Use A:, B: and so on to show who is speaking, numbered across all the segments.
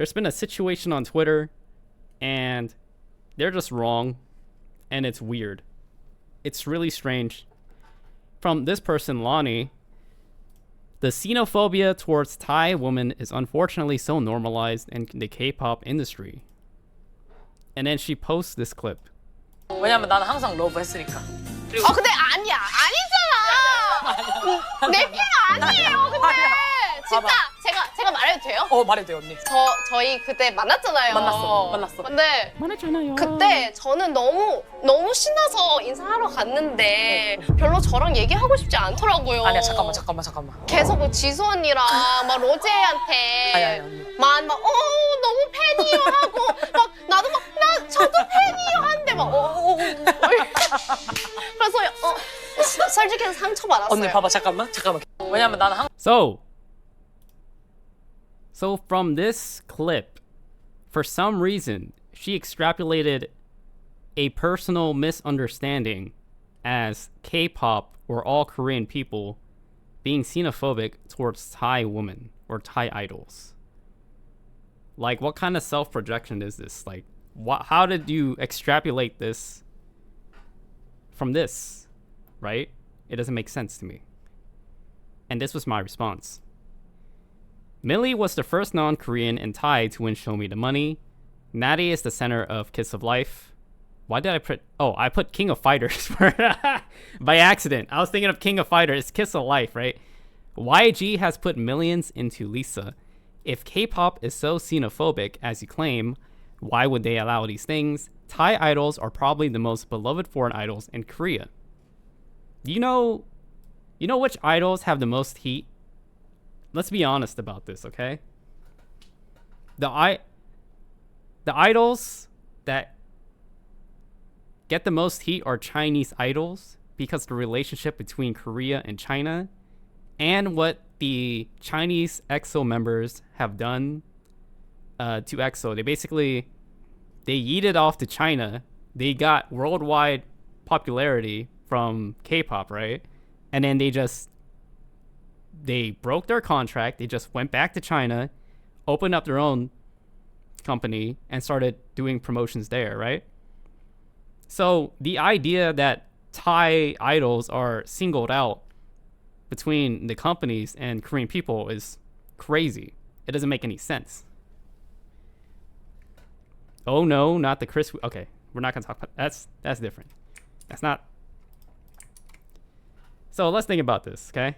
A: there's been a situation on Twitter, and they're just wrong, and it's weird. It's really strange. From this person, Lonnie, the xenophobia towards Thai women is unfortunately so normalized in the K-pop industry. And then she posts this clip.
B: 왜냐면 나는 항상 러브 했으니까.
C: 근데 아니야. 아니잖아. 내 피가 아니에요. 근데 진짜 제가 말해도 돼요?
B: 말해도 돼요, 언니.
C: 저희 그때 만났잖아요.
B: 만났어.
C: 근데
A: 만났잖아요.
C: 그때 저는 너무 신나서 인사하러 갔는데 별로 저랑 얘기하고 싶지 않더라고요.
B: 아니야, 잠깐만.
C: 계속 뭐 지수 언니랑 막 로제한테
B: 아니, 언니.
C: 막 너무 팬이에요 하고 막 나도 막 저도 팬이에요 하는데 막 그래서 솔직히 상처 받았어요.
B: 언니 봐봐, 잠깐만. 왜냐면 나는
A: So from this clip, for some reason, she extrapolated a personal misunderstanding as K-pop or all Korean people being xenophobic towards Thai women or Thai idols. Like, what kind of self-projection is this? Like, how did you extrapolate this from this, right? It doesn't make sense to me. And this was my response. Millie was the first non-Korean and Thai to win Show Me the Money. Natty is the center of Kiss of Life. Why did I put... Oh, I put King of Fighters by accident. I was thinking of King of Fighters. It's Kiss of Life, right? YG has put millions into Lisa. If K-pop is so xenophobic as you claim, why would they allow these things? Thai idols are probably the most beloved foreign idols in Korea. You know which idols have the most heat? Let's be honest about this, okay? The idols that get the most heat are Chinese idols because the relationship between Korea and China and what the Chinese EXO members have done to EXO. They yeeted off to China. They got worldwide popularity from K-pop, right? And then they broke their contract. They just went back to China, opened up their own company, and started doing promotions there, right? So the idea that Thai idols are singled out between the companies and Korean people is crazy. It doesn't make any sense. Oh no, not the Chris. Okay, we're not gonna talk about that's different. That's not. So let's think about this, okay?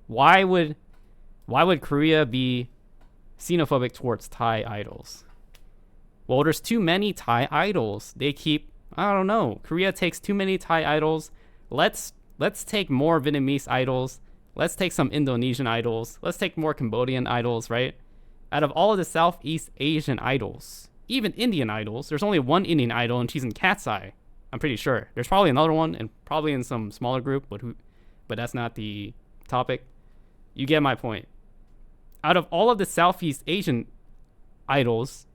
A: Why would Korea be xenophobic towards Thai idols? Well, there's too many Thai idols. I don't know. Korea takes too many Thai idols. Let's take more Vietnamese idols. Let's take some Indonesian idols. Let's take more Cambodian idols, right? Out of all of the Southeast Asian idols, even Indian idols, there's only one Indian idol, and she's in Cat's Eye. I'm pretty sure. There's probably another one, and probably in some smaller group, but that's not the topic. You get my point. Out of all of the Southeast Asian idols,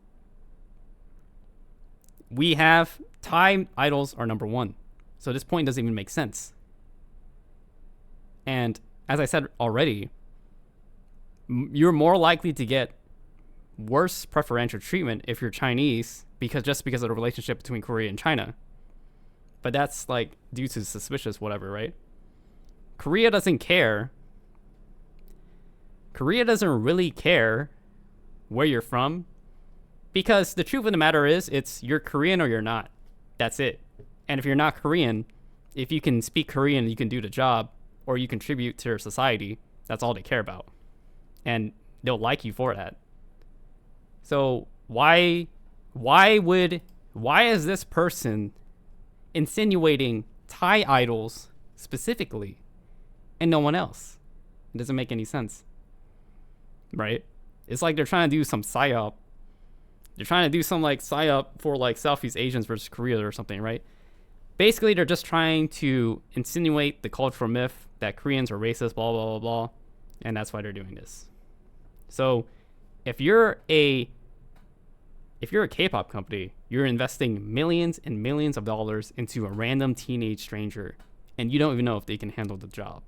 A: we have Thai idols are number one. So this point doesn't even make sense. And as I said already, you're more likely to get worse preferential treatment if you're Chinese because of the relationship between Korea and China. But that's like due to suspicious whatever, right? Korea doesn't care. Korea doesn't really care where you're from because the truth of the matter is you're Korean or you're not. That's it. And if you're not Korean, if you can speak Korean, you can do the job or you contribute to their society. That's all they care about. And they'll like you for that. So why is this person insinuating Thai idols specifically and no one else? It doesn't make any sense. Right? It's like they're trying to do some psyop. They're trying to do some like psyop for like Southeast Asians versus Korea or something, right? Basically, they're just trying to insinuate the cultural myth that Koreans are racist, blah, blah, blah, blah. And that's why they're doing this. So if you're a K-pop company, you're investing millions and millions of dollars into a random teenage stranger, and you don't even know if they can handle the job.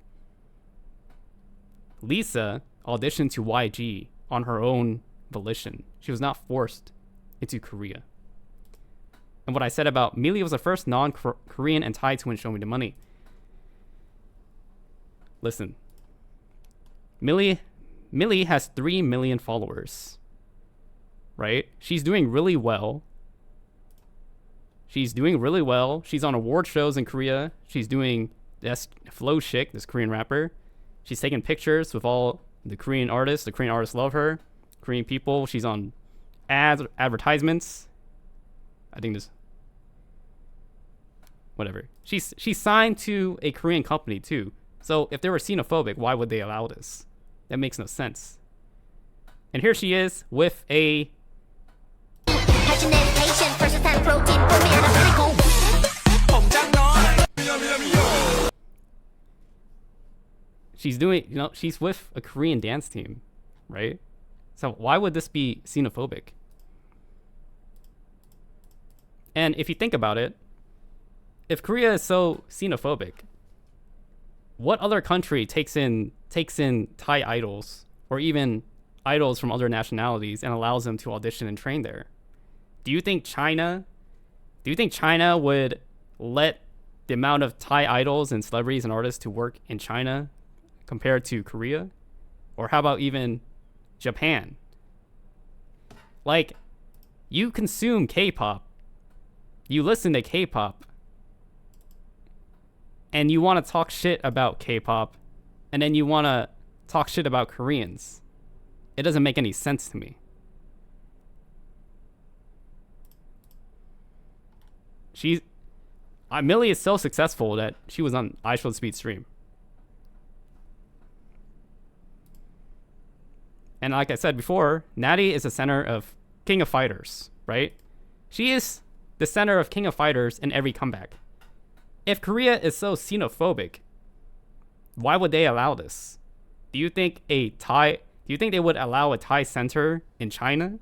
A: Lisa auditioned to YG on her own volition. She was not forced into Korea. And what I said about Millie was the first non-Korean and Thai to win Show Me the Money. Listen, Millie has 3 million followers, right? She's doing really well. She's on award shows in Korea. She's doing that's Flow Chic, this Korean rapper. She's taking pictures with all the Korean artists. The Korean artists love her. Korean people. She's on advertisements. I think this. Whatever. She's signed to a Korean company too. So if they were xenophobic, why would they allow this? That makes no sense. And here she is with a. She's doing, she's with a Korean dance team, right? So why would this be xenophobic? And if you think about it, if Korea is so xenophobic, what other country takes in Thai idols or even idols from other nationalities and allows them to audition and train there? Do you think China would let the amount of Thai idols and celebrities and artists to work in China compared to Korea? Or how about even Japan? Like, you consume K-pop, you listen to K-pop, and you want to talk shit about K-pop, and then you want to talk shit about Koreans. It doesn't make any sense to me. Millie is so successful that she was on I Showed Speed stream. And like I said before, Natty is the center of King of Fighters, right? She is the center of King of Fighters in every comeback. If Korea is so xenophobic, why would they allow this? Do you think they would allow a Thai center in China?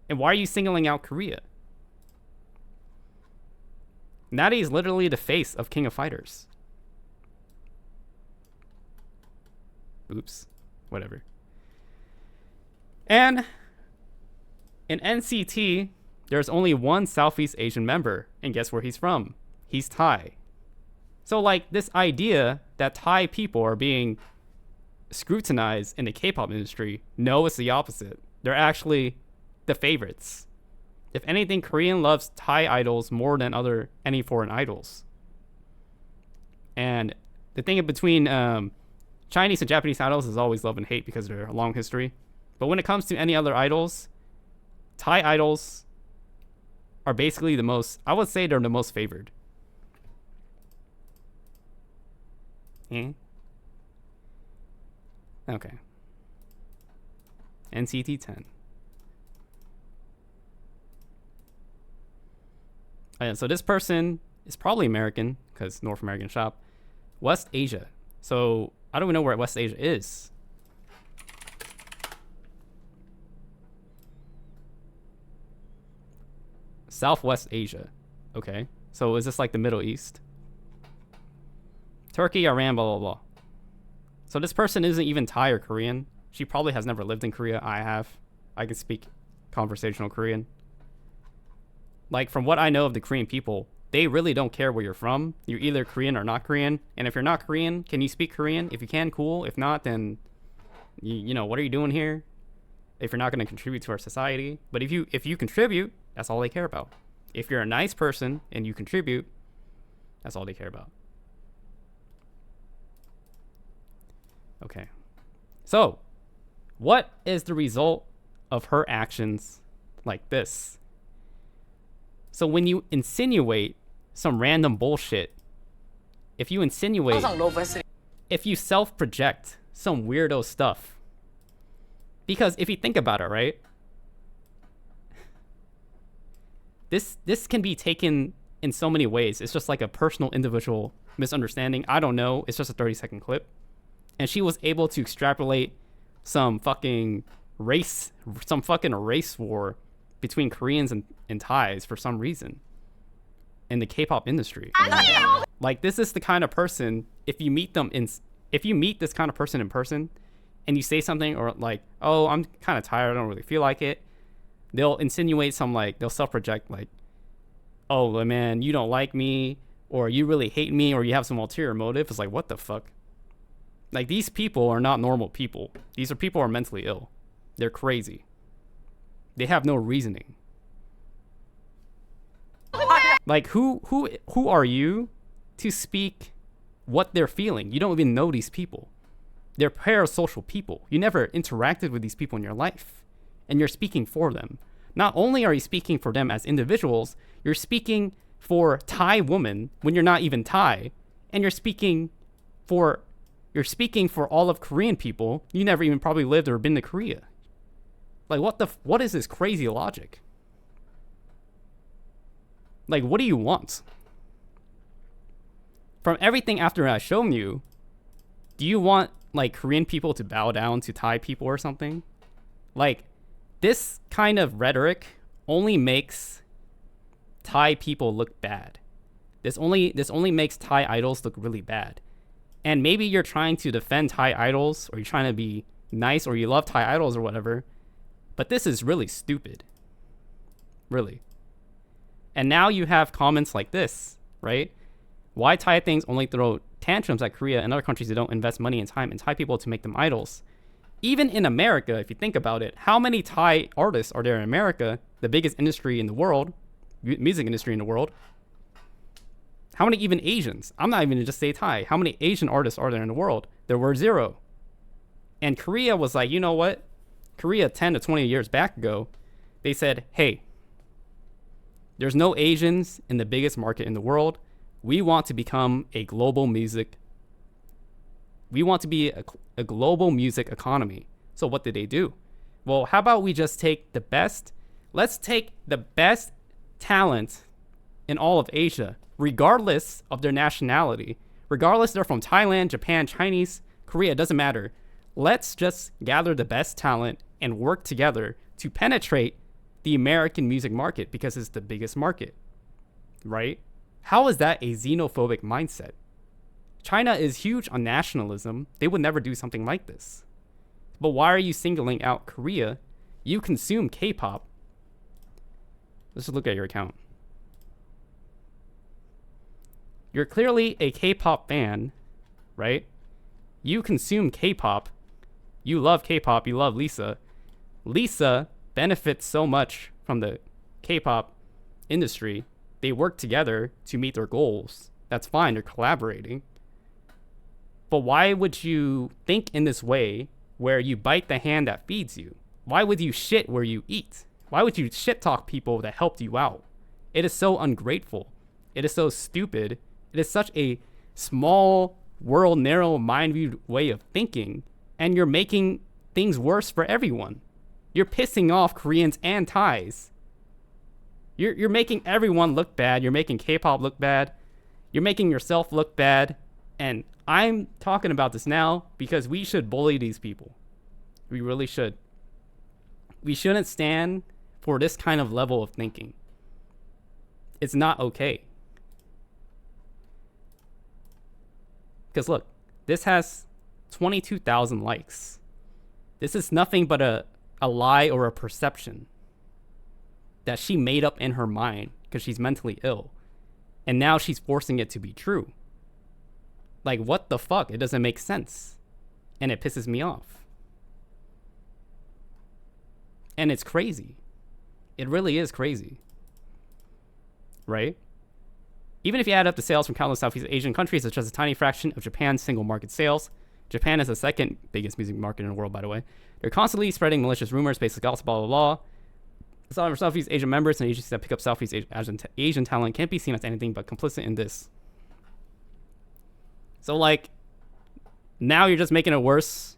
A: And why are you singling out Korea? Natty is literally the face of King of Fighters. Oops. Whatever. And in NCT, there's only one Southeast Asian member, and guess where he's from? He's Thai. So like this idea that Thai people are being scrutinized in the K-pop industry, no, it's the opposite. They're actually the favorites. If anything, Korean loves Thai idols more than any foreign idols. And the thing between Chinese and Japanese idols is always love and hate because of their long history. But when it comes to any other idols, Thai idols are basically I would say they're the most favored. Okay. NCT 10. So this person is probably American because North American shop. West Asia. So I don't even know where West Asia is. Southwest Asia. Okay. So is this like the Middle East? Turkey, Iran, blah, blah, blah. So this person isn't even Thai or Korean. She probably has never lived in Korea. I have. I can speak conversational Korean. Like, from what I know of the Korean people, they really don't care where you're from. You're either Korean or not Korean. And if you're not Korean, can you speak Korean? If you can, cool. If not, then, you know, what are you doing here? If you're not going to contribute to our society. But if you contribute, that's all they care about. If you're a nice person and you contribute, that's all they care about. Okay. So, what is the result of her actions like this? So when you insinuate some random bullshit, if you self-project some weirdo stuff, because if you think about it, right, this can be taken in so many ways. It's just like a personal individual misunderstanding. I don't know. It's just a 30-second clip. And she was able to extrapolate some fucking race war between Koreans and Thais for some reason in the K-pop industry. Like, this is the kind of person, if you meet this kind of person in person and you say something or like, oh, I'm kind of tired, I don't really feel like it, they'll insinuate some like, they'll self-project like, oh man, you don't like me, or you really hate me, or you have some ulterior motive. It's like, what the fuck? Like, these people are not normal people. These are people who are mentally ill. They're crazy. They have no reasoning. Like, who are you to speak what they're feeling? You don't even know these people. They're parasocial people. You never interacted with these people in your life, and you're speaking for them. Not only are you speaking for them as individuals, you're speaking for Thai women when you're not even Thai, and you're speaking for all of Korean people. You never even probably lived or been to Korea. Like, what is this crazy logic? Like, what do you want? From everything after I've shown you, do you want like Korean people to bow down to Thai people or something? Like, this kind of rhetoric only makes Thai people look bad. This only makes Thai idols look really bad. And maybe you're trying to defend Thai idols, or you're trying to be nice, or you love Thai idols or whatever, but this is really stupid. Really. And now you have comments like this, right? Why Thai things only throw tantrums at Korea and other countries that don't invest money and time in Thai people to make them idols. Even in America, if you think about it, how many Thai artists are there in America, the biggest industry in the world, music industry in the world? How many even Asians? I'm not even going to just say Thai. How many Asian artists are there in the world? There were 0. And Korea was like, you know what? Korea 10 to 20 years back ago, they said, hey, there's no Asians in the biggest market in the world. We want to become a global music. We want to be a global music economy. So what did they do? Well, how about we just take the best? Let's take the best talent in all of Asia, regardless of their nationality. Regardless if they're from Thailand, Japan, Chinese, Korea, it doesn't matter. Let's just gather the best talent and work together to penetrate the American music market because it's the biggest market, right? How is that a xenophobic mindset? China is huge on nationalism. They would never do something like this. But why are you singling out Korea? You consume K-pop. Let's just look at your account. You're clearly a K-pop fan, right? You consume K-pop. You love K-pop. You love Lisa. Lisa benefits so much from the K-pop industry. They work together to meet their goals. That's fine. They're collaborating. But why would you think in this way where you bite the hand that feeds you? Why would you shit where you eat? Why would you shit talk people that helped you out? It is so ungrateful. It is so stupid. It is such a small world, narrow, mind-viewed way of thinking. And you're making things worse for everyone. You're pissing off Koreans and Thais. You're making everyone look bad. You're making K-pop look bad. You're making yourself look bad. And I'm talking about this now because we should bully these people. We really should. We shouldn't stand for this kind of level of thinking. It's not okay. Because look, this has 22,000 likes. This is nothing but a lie or a perception that she made up in her mind because she's mentally ill. And now she's forcing it to be true. Like, what the fuck? It doesn't make sense. And it pisses me off. And it's crazy. It really is crazy. Right? Even if you add up the sales from countless Southeast Asian countries, it's just a tiny fraction of Japan's single market sales. Japan is the second biggest music market in the world, by the way. They're constantly spreading malicious rumors, basic gossip, blah, blah, blah. Some of Southeast Asian members and agencies that pick up Southeast Asian talent can't be seen as anything but complicit in this. So, like, now you're just making it worse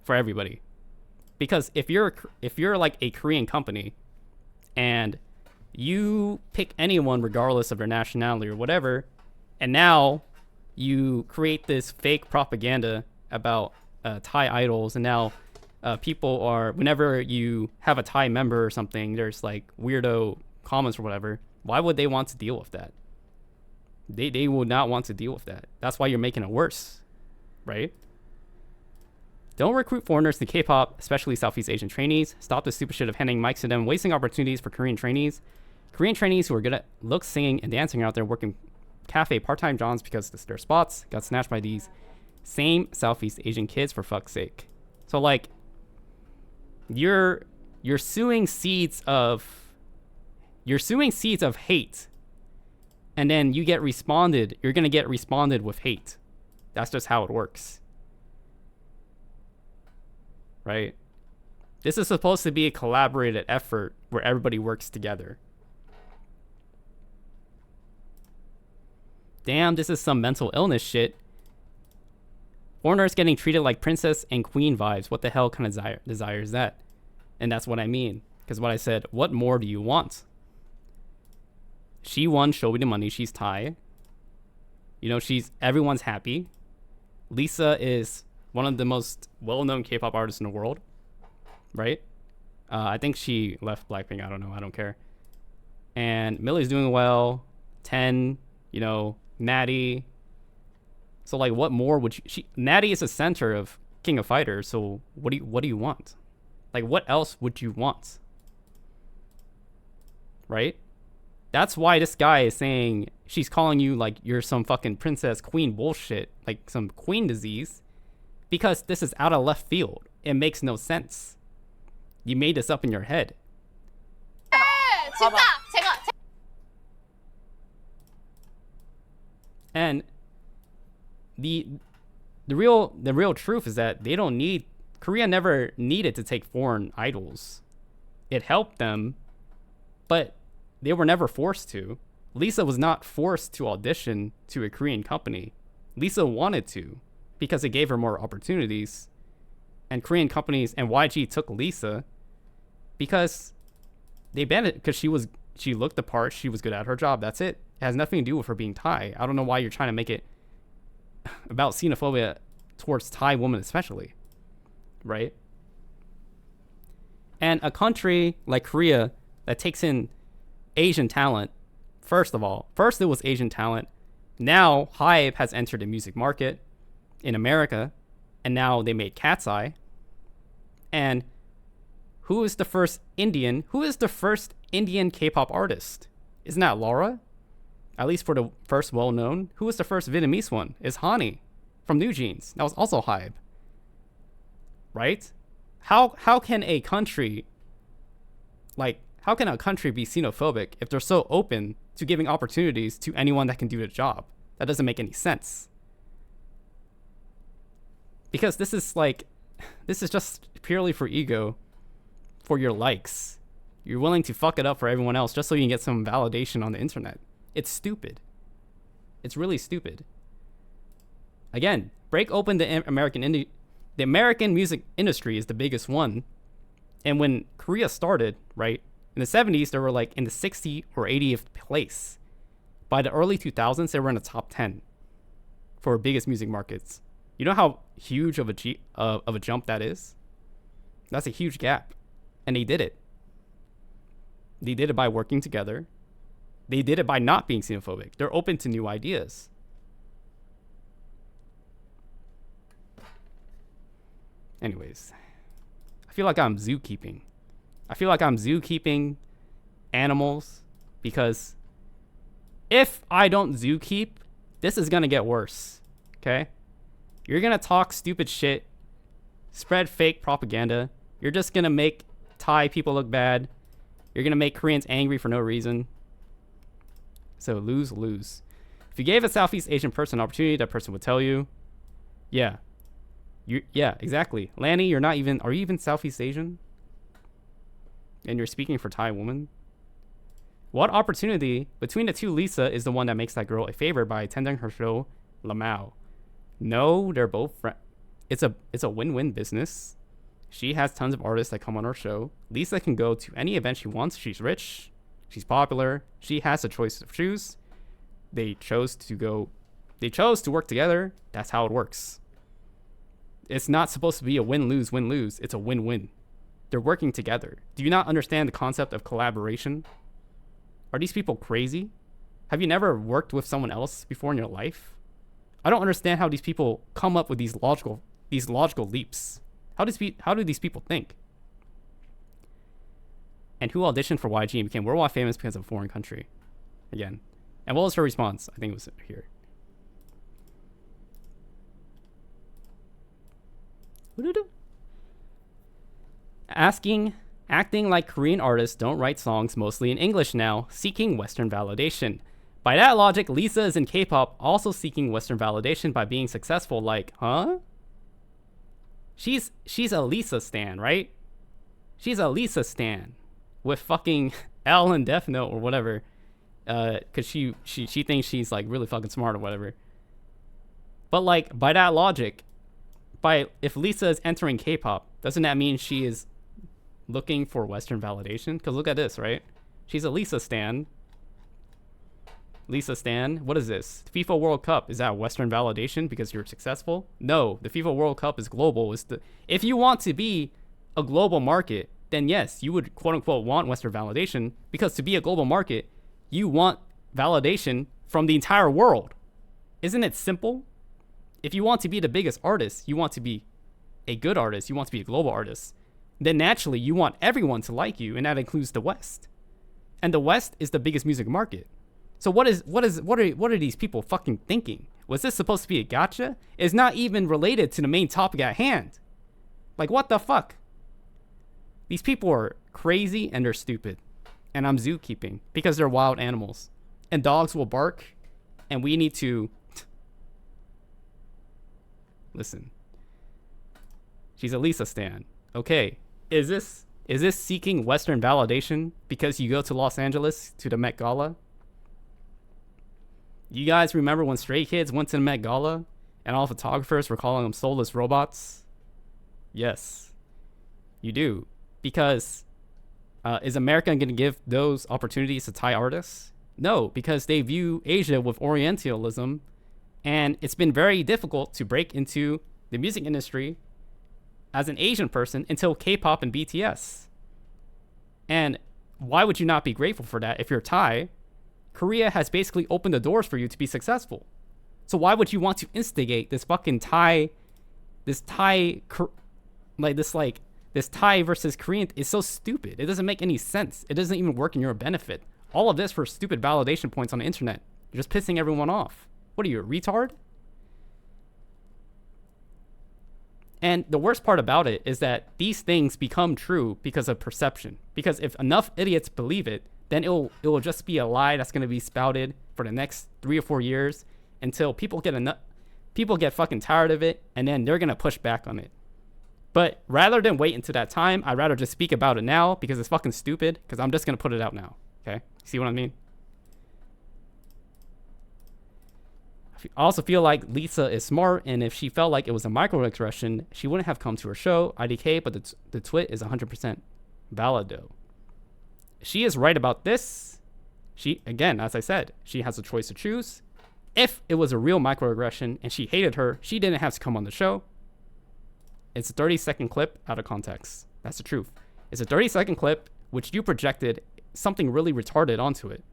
A: for everybody. Because if you're like a Korean company and you pick anyone regardless of their nationality or whatever, and now you create this fake propaganda about Thai idols, and now people are, whenever you have a Thai member or something, there's like weirdo comments or whatever, why would they want to deal with that? They would not want to deal with that. That's why you're making it worse, right? Don't recruit foreigners to K-pop, especially Southeast Asian trainees. Stop the stupid shit of handing mics to them, wasting opportunities for Korean trainees. Korean trainees who are good at looks, singing, and dancing are out there working cafe part-time jobs because their spots got snatched by these same Southeast Asian kids, for fuck's sake. So like, you're sowing seeds of hate, and then you're gonna get responded with hate. That's just how it works. Right? This is supposed to be a collaborated effort where everybody works together. Damn, this is some mental illness shit. Foreigners getting treated like princess and queen vibes. What the hell kind of desire is that? And that's what I mean. Because what I said, what more do you want? She won Show Me the Money. She's Thai. You know, everyone's happy. Lisa is one of the most well-known K-pop artists in the world. Right? I think she left Blackpink. I don't know. I don't care. And Millie's doing well. 10, you know, Natty. So like, what more would Natty is the center of King of Fighters. So what do you want? Like, what else would you want? Right? That's why this guy is saying she's calling you like you're some fucking princess queen bullshit, like some queen disease, because this is out of left field. It makes no sense. You made this up in your head.
C: 진짜 제가
A: And the real truth is that Korea never needed to take foreign idols. It helped them, but they were never forced to. Lisa was not forced to audition to a Korean company. Lisa wanted to because it gave her more opportunities. And Korean companies and YG took Lisa because they banned it because she looked the part, she was good at her job. That's it. It has nothing to do with her being Thai. I don't know why you're trying to make it about xenophobia towards Thai women especially. Right? And a country like Korea that takes in Asian talent, first it was Asian talent. Now HYBE has entered the music market in America, and now they made Cat's Eye. And who is the first Indian K-pop artist? Isn't that Laura? At least for the first well-known. Who was the first Vietnamese one? Is Hani from New Jeans. That was also HYBE. Right? How can a country be xenophobic if they're so open to giving opportunities to anyone that can do the job? That doesn't make any sense. Because this is just purely for ego, for your likes. You're willing to fuck it up for everyone else just so you can get some validation on the internet. It's stupid. It's really stupid. Again, break open the American music industry is the biggest one. And when Korea started, right, in the 70s, they were like in the 60th or 80th place. By the early 2000s, they were in the top 10 for biggest music markets. You know how huge of a jump that is? That's a huge gap. And they did it. They did it by working together. They did it by not being xenophobic. They're open to new ideas. Anyways, I feel like I'm zookeeping. I feel like I'm zookeeping animals because if I don't zookeep, this is going to get worse. Okay? You're going to talk stupid shit, spread fake propaganda. You're just going to make Thai people look bad. You're going to make Koreans angry for no reason. So lose. If you gave a Southeast Asian person an opportunity, that person would tell you, yeah, exactly. Lanny, are you even Southeast Asian? And you're speaking for Thai woman? What opportunity between the two Lisa is the one that makes that girl a favor by attending her show, Lamau? No, they're both it's a win-win business. She has tons of artists that come on her show. Lisa can go to any event she wants. She's rich. She's popular. She has a choice of shoes. They chose to work together. That's how it works. It's not supposed to be a win-lose, win-lose. It's a win-win. They're working together. Do you not understand the concept of collaboration? Are these people crazy? Have you never worked with someone else before in your life? I don't understand how these people come up with these logical leaps. How do these people think? And who auditioned for YG and became worldwide famous because of a foreign country? Again. And what was her response? I think it was here. Acting like Korean artists don't write songs mostly in English now, seeking Western validation. By that logic, Lisa is in K-pop also seeking Western validation by being successful. Like, huh? She's a Lisa stan, right? She's a Lisa stan with fucking L and Death Note or whatever, because she thinks she's like really fucking smart or whatever. But like by that logic, if Lisa is entering K-pop, doesn't that mean she is looking for Western validation? Because look at this, right? She's a Lisa stan. Lisa stan. What is this? The FIFA World Cup. Is that Western validation because you're successful? No, the FIFA World Cup is global. If you want to be a global market, then yes, you would quote unquote want Western validation, because to be a global market, you want validation from the entire world. Isn't it simple? If you want to be the biggest artist, you want to be a good artist, you want to be a global artist, then naturally you want everyone to like you, and that includes the West. And the West is the biggest music market. So what are these people fucking thinking? Was this supposed to be a gotcha? It's not even related to the main topic at hand. Like, what the fuck? These people are crazy and they're stupid. And I'm zookeeping because they're wild animals. And dogs will bark, and we need to listen. She's a Lisa stan. Okay. Is this seeking Western validation because you go to Los Angeles to the Met Gala? You guys remember when Stray Kids went to the Met Gala and all photographers were calling them soulless robots? Yes, you do. Because is America going to give those opportunities to Thai artists? No, because they view Asia with Orientalism, and it's been very difficult to break into the music industry as an Asian person until K-pop and BTS. And why would you not be grateful for that if you're Thai? Korea has basically opened the doors for you to be successful. So why would you want to instigate this fucking this Thai versus Korean is so stupid. It doesn't make any sense. It doesn't even work in your benefit. All of this for stupid validation points on the internet. You're just pissing everyone off. What are you, a retard? And the worst part about it is that these things become true because of perception. Because if enough idiots believe it, then it will just be a lie that's going to be spouted for the next 3 or 4 years until people get fucking tired of it, and then they're going to push back on it. But rather than wait until that time, I'd rather just speak about it now because it's fucking stupid, because I'm just going to put it out now. Okay? See what I mean? I also feel like Lisa is smart, and if she felt like it was a microaggression, she wouldn't have come to her show, IDK, but the twit is 100% valid though. She is right about this. She, again, as I said, she has a choice to choose. If it was a real microaggression and she hated her, she didn't have to come on the show. It's a 30-second clip out of context. That's the truth. It's a 30-second clip which you projected something really retarded onto it.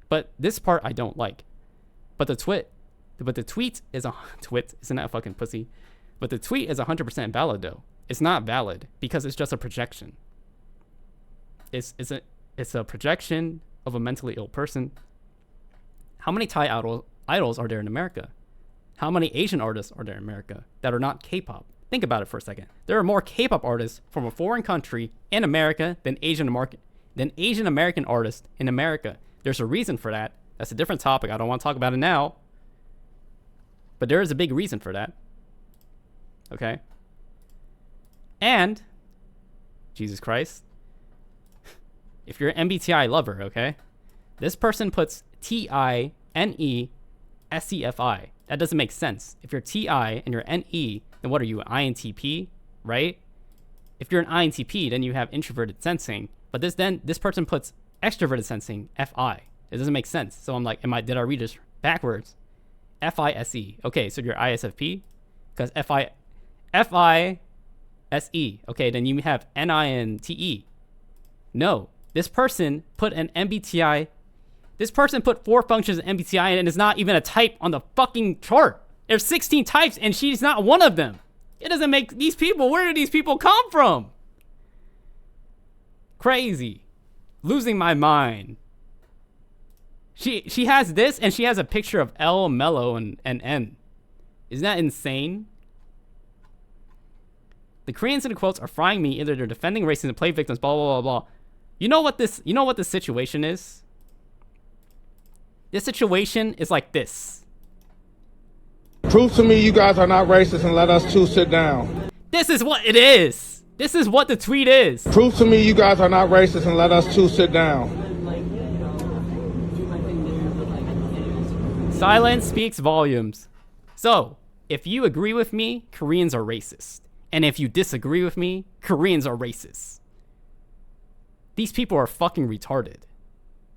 A: But this part I don't like. But the tweet is a twit, isn't that a fucking pussy? But the tweet is 100% valid though. It's not valid because it's just a projection. It's a projection of a mentally ill person. How many Thai idols are there in America? How many Asian artists are there in America that are not K-pop? Think about it for a second. There are more K-pop artists from a foreign country in America than Asian American artists in America. There's a reason for that. That's a different topic. I don't want to talk about it now. But there is a big reason for that. Okay? And, Jesus Christ, if you're an MBTI lover, okay, this person puts TINESCFI. That doesn't make sense. If you're TI and you're NE, then what are you, an INTP, right? If you're an INTP, then you have introverted sensing. But this person puts extroverted sensing, FI. It doesn't make sense. So I'm like, did I read this backwards? FISE. Okay, so you're ISFP? Because FISE. Okay, then you have NINTE. No. This person put an MBTI. This person put 4 functions in MBTI and it's not even a type on the fucking chart. There's 16 types and she's not one of them. It doesn't make these people. Where did these people come from? Crazy. Losing my mind. She has this, and she has a picture of L, Mello, and N. Isn't that insane? The Koreans in the quotes are frying me. Either they're defending racism, play victims, blah blah blah blah. You know what this situation is? This situation is like this.
D: Prove to me you guys are not racist and let us two sit down.
A: This is what it is. This is what the tweet is.
D: Prove to me you guys are not racist and let us two sit down.
A: Silence speaks volumes. So, if you agree with me, Koreans are racist. And if you disagree with me, Koreans are racist. These people are fucking retarded.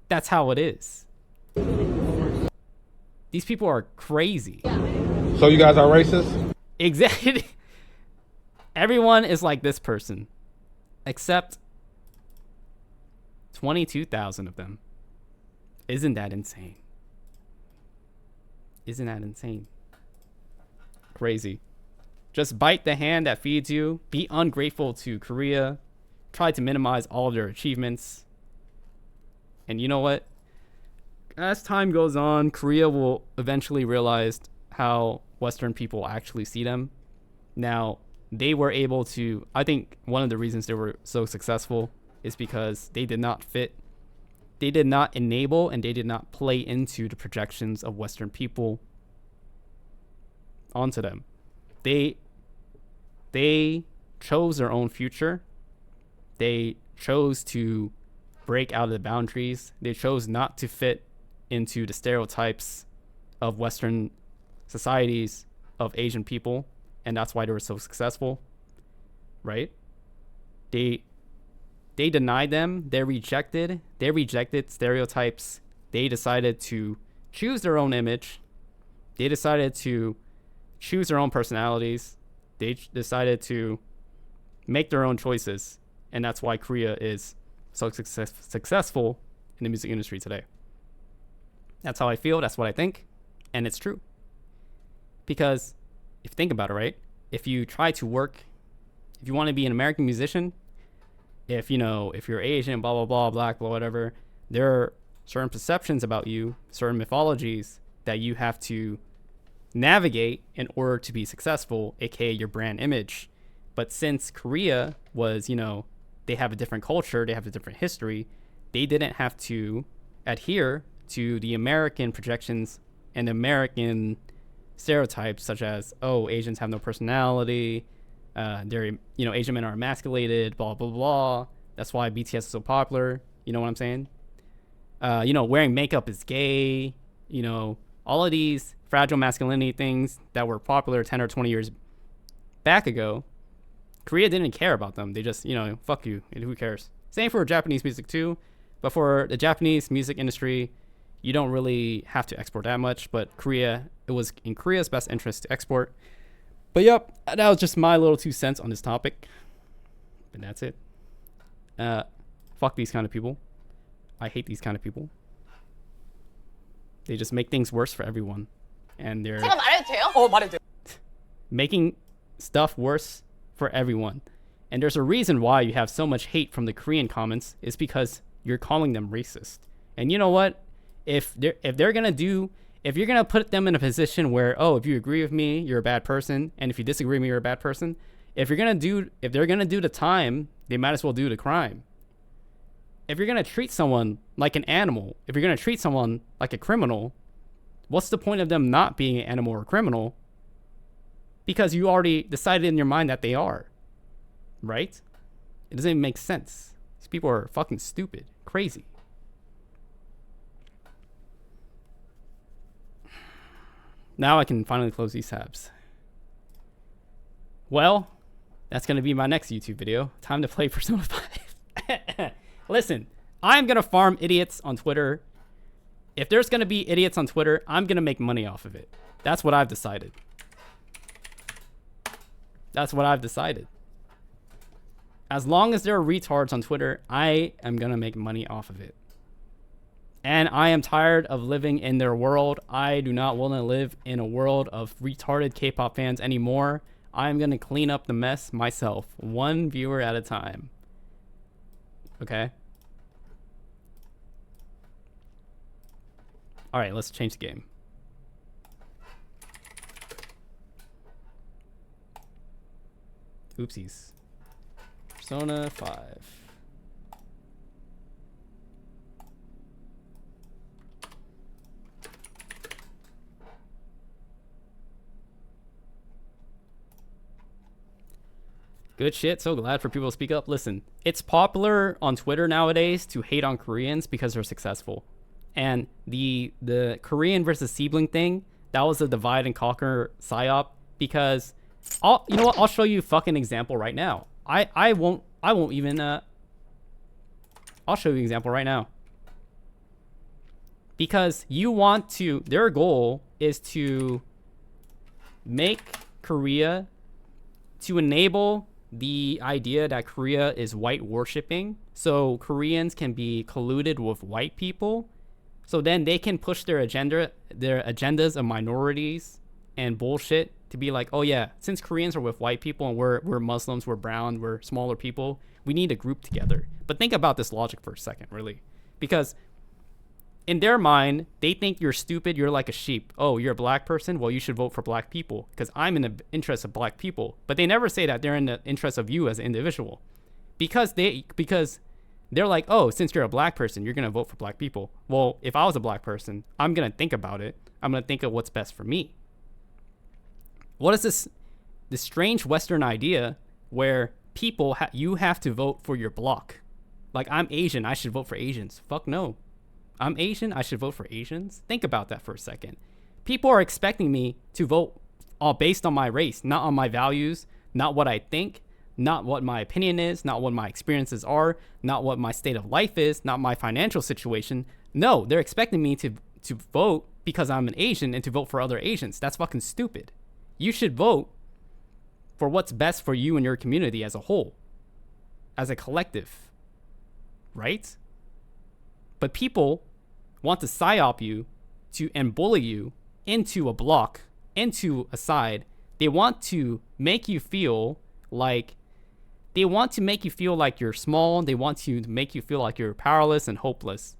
A: That's how it is. These people are crazy.
D: So you guys are racist?
A: Exactly. Everyone is like this person. Except 22,000 of them. Isn't that insane? Isn't that insane? Crazy. Just bite the hand that feeds you. Be ungrateful to Korea. Try to minimize all of their achievements. And you know what? As time goes on, Korea will eventually realize how Western people actually see them. Now, they were able to... I think one of the reasons they were so successful is because they did not fit. They did not enable and they did not play into the projections of Western people onto them. They chose their own future. They chose to break out of the boundaries. They chose not to fit into the stereotypes of Western societies of Asian people, and that's why they were so successful, right? They denied them. They rejected stereotypes. They decided to choose their own image. They decided to choose their own personalities. They decided to make their own choices. And that's why Korea is so successful in the music industry today. That's how I feel. That's what I think. And it's true. Because if you think about it, right? If you try to work, if you want to be an American musician, if you're Asian, blah, blah, blah, black, blah, whatever, there are certain perceptions about you, certain mythologies that you have to navigate in order to be successful, aka your brand image. But since Korea was, they have a different culture, they have a different history, they didn't have to adhere to the American projections and American stereotypes such as, oh, Asians have no personality, Asian men are emasculated, blah, blah, blah. That's why BTS is so popular. You know what I'm saying? Wearing makeup is gay, all of these fragile masculinity things that were popular 10 or 20 years back ago. Korea didn't care about them. They just, fuck you. Who cares? Same for Japanese music too. But for the Japanese music industry, you don't really have to export that much. But it was in Korea's best interest to export. But yep, that was just my little 2 cents on this topic. And that's it. Fuck these kind of people. I hate these kind of people. They just make things worse for everyone. And they're
B: 제가 말해도 돼요? 말해도 돼요.
A: making stuff worse for everyone. And there's a reason why you have so much hate from the Korean comments is because you're calling them racist. And you know what? If you're gonna put them in a position where, oh, if you agree with me, you're a bad person, and if you disagree with me, you're a bad person. If they're gonna do the time, they might as well do the crime. If you're gonna treat someone like an animal, if you're gonna treat someone like a criminal, what's the point of them not being an animal or a criminal? Because you already decided in your mind that they are, right? It doesn't even make sense. These people are fucking stupid, crazy. Now I can finally close these tabs. Well, that's going to be my next YouTube video. Time to play Persona 5. Listen, I'm going to farm idiots on Twitter. If there's going to be idiots on Twitter, I'm going to make money off of it. That's what I've decided. That's what I've decided. As long as there are retards on Twitter, I am going to make money off of it. And I am tired of living in their world. I do not want to live in a world of retarded K-pop fans anymore. I'm gonna clean up the mess myself, one viewer at a time. Okay. All right, let's change the game. Oopsies. Persona 5. Good shit. So glad for people to speak up. Listen, it's popular on Twitter nowadays to hate on Koreans because they're successful. And the Korean versus sibling thing, that was a divide and conquer psyop because you know what? I'll show you a fucking example right now. I won't even I'll show you an example right now. Because their goal is to make Korea, to enable the idea that Korea is white worshipping, so Koreans can be colluded with white people, so then they can push their agendas of minorities and bullshit to be like, oh yeah, since Koreans are with white people and we're Muslims, we're brown, we're smaller people, we need to group together. But think about this logic for a second, really, because in their mind, they think you're stupid, you're like a sheep. Oh, you're a black person? Well, you should vote for black people because I'm in the interest of black people. But they never say that they're in the interest of you as an individual. Because they're like, oh, since you're a black person, you're going to vote for black people. Well, if I was a black person, I'm going to think about it. I'm going to think of what's best for me. What is this strange Western idea where people, you have to vote for your block? Like, I'm Asian, I should vote for Asians. Fuck no. I'm Asian, I should vote for Asians? Think about that for a second. People are expecting me to vote all based on my race, not on my values, not what I think, not what my opinion is, not what my experiences are, not what my state of life is, not my financial situation. No, they're expecting me to vote because I'm an Asian and to vote for other Asians. That's fucking stupid. You should vote for what's best for you and your community as a whole, as a collective, right? But people want to psyop you and bully you into a block, into a side. They want to make you feel like you're small. They want to make you feel like you're powerless and hopeless.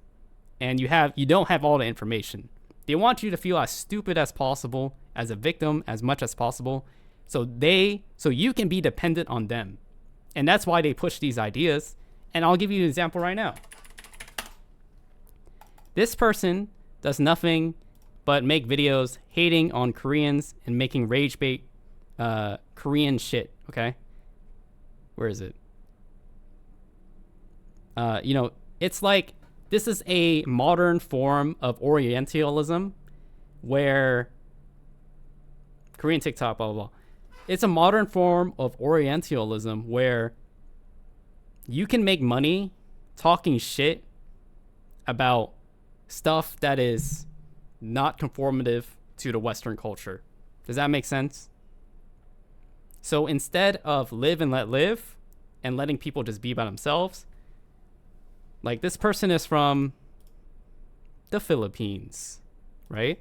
A: And you don't have all the information. They want you to feel as stupid as possible, as a victim as much as possible, so you can be dependent on them. And that's why they push these ideas. And I'll give you an example right now. This person does nothing but make videos hating on Koreans and making rage bait Korean shit, okay? Where is it? It's like, this is a modern form of Orientalism where Korean TikTok, blah, blah, blah. It's a modern form of Orientalism where you can make money talking shit about stuff that is not conformative to the Western culture. Does that make sense? So instead of live and let live and letting people just be by themselves, like this person is from the Philippines, right?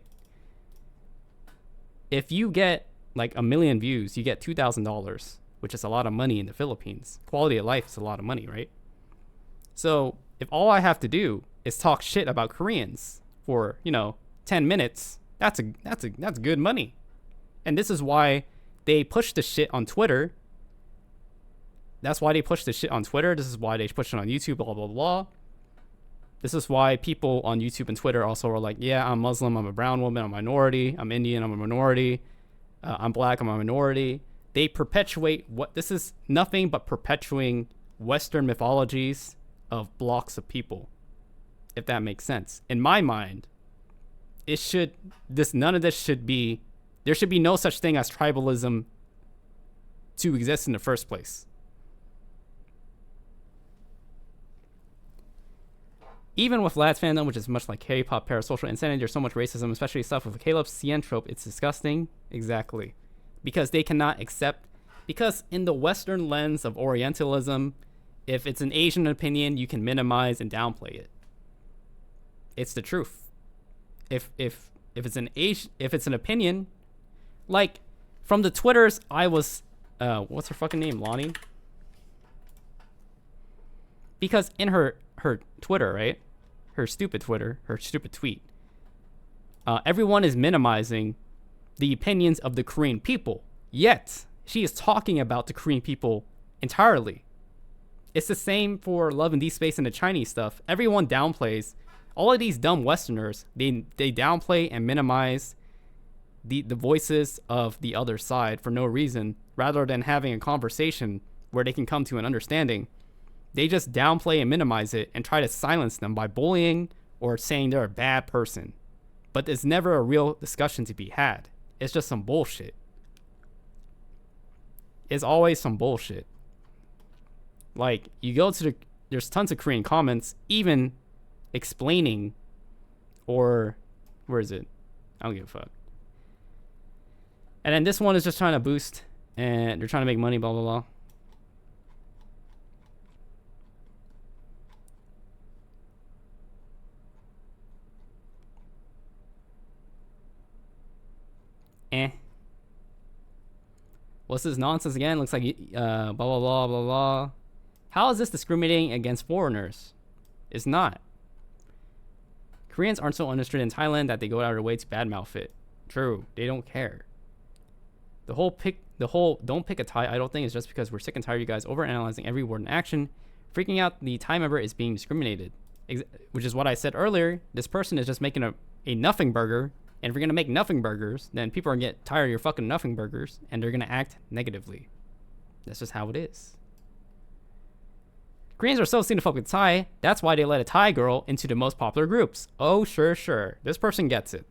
A: If you get like 1 million views, you get $2,000, which is a lot of money in the Philippines. Quality of life is a lot of money, right? So if all I have to do is talk shit about Koreans for 10 minutes, that's good money. And this is why they push the shit on Twitter. This is why they push it on YouTube, blah blah blah. This is why people on YouTube and Twitter also are like, yeah, I'm Muslim, I'm a brown woman, I'm a minority, I'm Indian, I'm a minority, I'm black, I'm a minority. They perpetuate this is nothing but perpetuating Western mythologies of blocks of people, if that makes sense. In my mind, there should be no such thing as tribalism to exist in the first place. Even with Lads fandom, which is much like K-pop parasocial insanity, there's so much racism, especially stuff with Caleb's CN trope. It's disgusting. Exactly. Because they cannot accept, because in the Western lens of Orientalism, if it's an Asian opinion, you can minimize and downplay it. It's the truth. If it's an opinion, like From the Twitters, I was, what's her fucking name, Lonnie? Because in her Twitter, right? Her stupid Twitter, her stupid tweet, everyone is minimizing the opinions of the Korean people. Yet, she is talking about the Korean people entirely. It's the same for Love and Deep Space and the Chinese stuff. Everyone downplays. All of these dumb Westerners, they downplay and minimize the voices of the other side for no reason, rather than having a conversation where they can come to an understanding. They just downplay and minimize it and try to silence them by bullying or saying they're a bad person. But there's never a real discussion to be had. It's just some bullshit. It's always some bullshit. Like, you go to there's tons of Korean comments, even explaining, or, where is it? I don't give a fuck. And then this one is just trying to boost, and they're trying to make money, blah, blah, blah. What's this nonsense again? Looks like blah, blah, blah, blah, blah. How is this discriminating against foreigners? It's not. Koreans aren't so understood in Thailand that they go out of their way to badmouth it. True, they don't care. The whole don't pick a Thai idol thing is just because we're sick and tired of you guys overanalyzing every word and action. Freaking out the Thai member is being discriminated. Which is what I said earlier. This person is just making a nothing burger. And if you're going to make nothing burgers, then people are going to get tired of your fucking nothing burgers, and they're going to act negatively. That's just how it is. Koreans are so xenophobic with Thai, that's why they let a Thai girl into the most popular groups. Oh, sure, sure. This person gets it.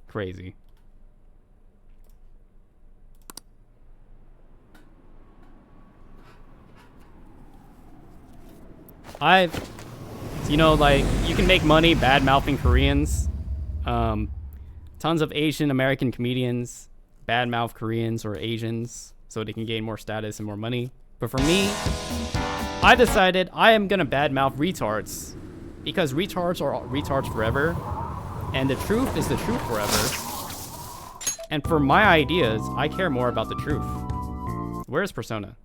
A: Crazy. You know, like, you can make money bad mouthing Koreans. Tons of Asian American comedians bad mouth Koreans or Asians so they can gain more status and more money. But for me, I decided I am gonna bad mouth retards because retards are retards forever, and the truth is the truth forever. And for my ideas, I care more about the truth. Where is Persona?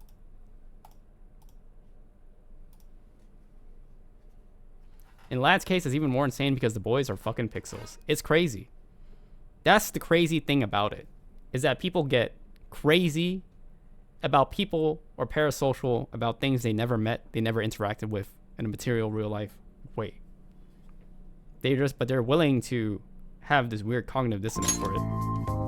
A: In Lad's case, it's even more insane because the boys are fucking pixels. It's crazy. That's the crazy thing about it, is that people get crazy about people or parasocial about things they never met, they never interacted with in a material real life way. But they're willing to have this weird cognitive dissonance for it.